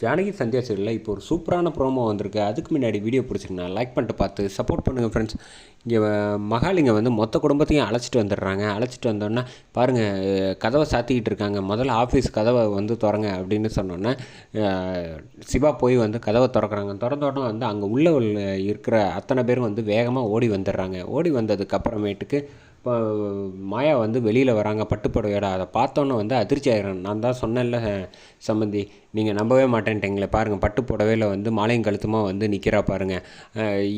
ஜானகி சந்தியா சீரியலில் இப்போ ஒரு சூப்பரான ப்ரோமோ வந்திருக்கு. அதுக்கு முன்னாடி வீடியோ பிடிச்சிருந்தா லைக் பண்ணிட்டு பார்த்து சப்போர்ட் பண்ணுங்கள் ஃப்ரெண்ட்ஸ். இங்கே மகாலிங்க வந்து மொத்த குடும்பத்தையும் அழைச்சிட்டு வந்துடுறாங்க. அழைச்சிட்டு வந்தோடனே பாருங்கள், கதவை சாத்திக்கிட்டு இருக்காங்க. முதல்ல ஆஃபீஸ் கதவை வந்து திறங்க அப்படின்னு சொன்னோன்னே சிவா போய் வந்து கதவை திறக்கிறாங்க. திறந்தோடனே வந்து அங்கே உள்ளே இருக்கிற அத்தனை பேரும் வந்து வேகமாக ஓடி வந்துடுறாங்க. ஓடி வந்ததுக்கப்புறமேட்டுக்கு இப்போ மாயா வந்து வெளியில் வராங்க பட்டுப்புடவையோட. அதை பார்த்தோன்னே வந்து அதிர்ச்சி ஆகிறேன். நான் தான் சொன்னேன்ல சம்மந்தி, நீங்கள் நம்பவே மாட்டேன்ட்டீங்களே, பாருங்கள் பட்டு புடவையில் வந்து மாலையும் கழுத்துமா வந்து நிற்கிறா பாருங்கள்.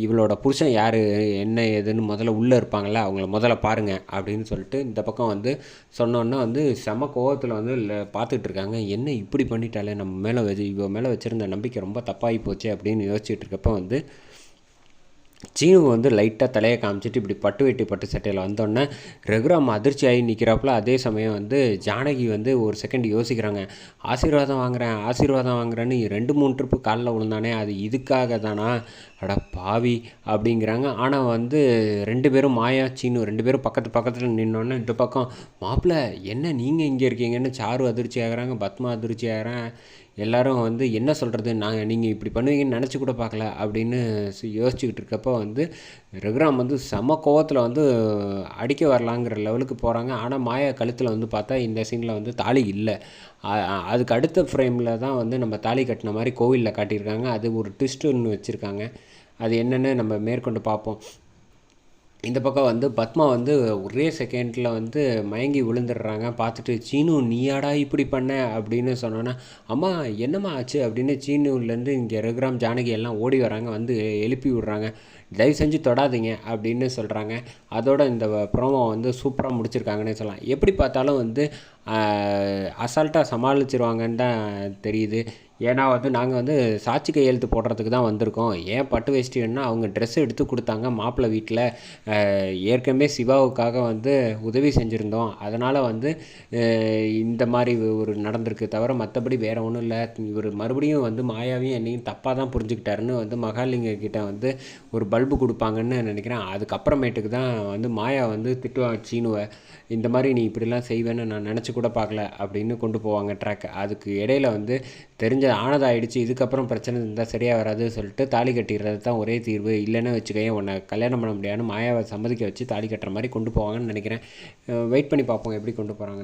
இவளோட புருஷன் யார் என்ன ஏதுன்னு முதல்ல உள்ளே இருப்பாங்களே, அவங்கள முதல்ல பாருங்கள் அப்படின்னு சொல்லிட்டு இந்த பக்கம் வந்து சொன்னோன்னே வந்து செம கோவத்தில் வந்து பார்த்துட்டு இருக்காங்க. என்ன இப்படி பண்ணிட்டாலே, நம்ம மேலே இவ மேலே வச்சுருந்த நம்பிக்கை ரொம்ப தப்பாகி போச்சு அப்படின்னு யோசிச்சுட்டு இருக்கப்போ வந்து சீனு வந்து லைட்டாக தலையை காமிச்சிட்டு இப்படி பட்டு வெட்டி பட்டு சட்டையில் வந்தோடனே ரகுராம் அதிர்ச்சி ஆகி நிற்கிறாப்புல. அதே சமயம் வந்து ஜானகி வந்து ஒரு செகண்ட் யோசிக்கிறாங்க. ஆசீர்வாதம் வாங்குறேன்னு 2-3 ட்ரிப்பு காலில் விழுந்தானே, அது இதுக்காக தானா, அட பாவி அப்படிங்கிறாங்க. ஆனால் வந்து 2 பேரும் மாயா சீனு 2 பேரும் பக்கத்தில் நின்னோன்னே இந்த பக்கம் மாப்பிள்ளை என்ன நீங்கள் இங்கே இருக்கீங்கன்னு சாரு அதிர்ச்சி ஆகிறாங்க, பத்மா அதிர்ச்சி ஆகிறாங்க. எல்லோரும் வந்து என்ன சொல்கிறது, நீங்கள் இப்படி பண்ணுவீங்கன்னு நினச்சி கூட பார்க்கல அப்படின்னு யோசிச்சுக்கிட்டு இருக்கப்போ வந்து ரகுராம் வந்து செம கோவத்தில் வந்து அடிக்க வரலாங்கிற லெவலுக்கு போகிறாங்க. ஆனால் மாயா கழுத்தில் வந்து பார்த்தா இந்த சீனில் வந்து தாலி இல்லை. அதுக்கு அடுத்த ஃப்ரேமில் தான் வந்து நம்ம தாலி கட்டின மாதிரி கோவிலில் காட்டியிருக்காங்க. அது ஒரு ட்விஸ்ட் ஒன்று வச்சுருக்காங்க. அது என்னென்னு நம்ம மேற்கொண்டு பார்ப்போம். இந்த பக்கம் வந்து பத்மா வந்து ஒரே செகண்டில் வந்து மயங்கி விழுந்துடுறாங்க. பார்த்துட்டு சீனு நீயாடா இப்படி பண்ண அப்படின்னு சொன்னோன்னே, அம்மா என்னம்மா ஆச்சு அப்படின்னு சீனுலேருந்து இங்கே ரகுராம் ஜானகி எல்லாம் ஓடி வராங்க. வந்து எழுப்பி விட்றாங்க. தயவு செஞ்சு தொடாதீங்க அப்படின்னு சொல்கிறாங்க. அதோட இந்த ப்ரோமோ வந்து சூப்பராக முடிச்சிருக்காங்கன்னே சொல்லலாம். எப்படி பார்த்தாலும் வந்து அசால்ட்டாக சமாளிச்சிருவாங்கன்னு தான் தெரியுது. ஏன்னா வந்து நாங்கள் வந்து சாட்சி கையெழுத்து போடுறதுக்கு தான் வந்திருக்கோம். ஏன் பட்டு வேஷ்டின்னா அவங்க ட்ரெஸ் எடுத்து கொடுத்தாங்க மாப்பிள்ளை வீட்டில். ஏற்கனவே சிவாவுக்காக வந்து உதவி செஞ்சுருந்தோம். அதனால் வந்து இந்த மாதிரி ஒரு நடந்திருக்கு தவிர மற்றபடி வேறு ஒன்றும் இல்லை. இவர் மறுபடியும் வந்து மாயாவையும் என்னையும் தப்பாக தான் புரிஞ்சுக்கிட்டாருன்னு வந்து மகாலிங்க கிட்ட வந்து ஒரு பல்பு கொடுப்பாங்கன்னு நினைக்கிறேன். அதுக்கப்புறமேட்டுக்கு தான் வந்து மாயா வந்து திட்டுவாங்க சீனுவை. இந்த மாதிரி நீ இப்படிலாம் செய்வேன்னு நான் நினச்சி கூட பார்க்கல அப்படின்னு கொண்டு போவாங்க ட்ராக். அதுக்கு இடையில வந்து தெரிஞ்ச ஆனதாகிடுச்சு, இதுக்கப்புறம் பிரச்சனை இருந்தால் சரியாக வராது சொல்லிட்டு தாலி கட்டிடுறது தான் ஒரே தீர்வு, இல்லைன்னு வச்சுக்கோங்க உன்னை கல்யாணம் பண்ண முடியாதுன்னு மாயாவை சம்மதிக்க வச்சு தாலி கட்டுற மாதிரி கொண்டு போவாங்கன்னு நினைக்கிறேன். வெயிட் பண்ணி பார்ப்போம் எப்படி கொண்டு போகிறாங்க.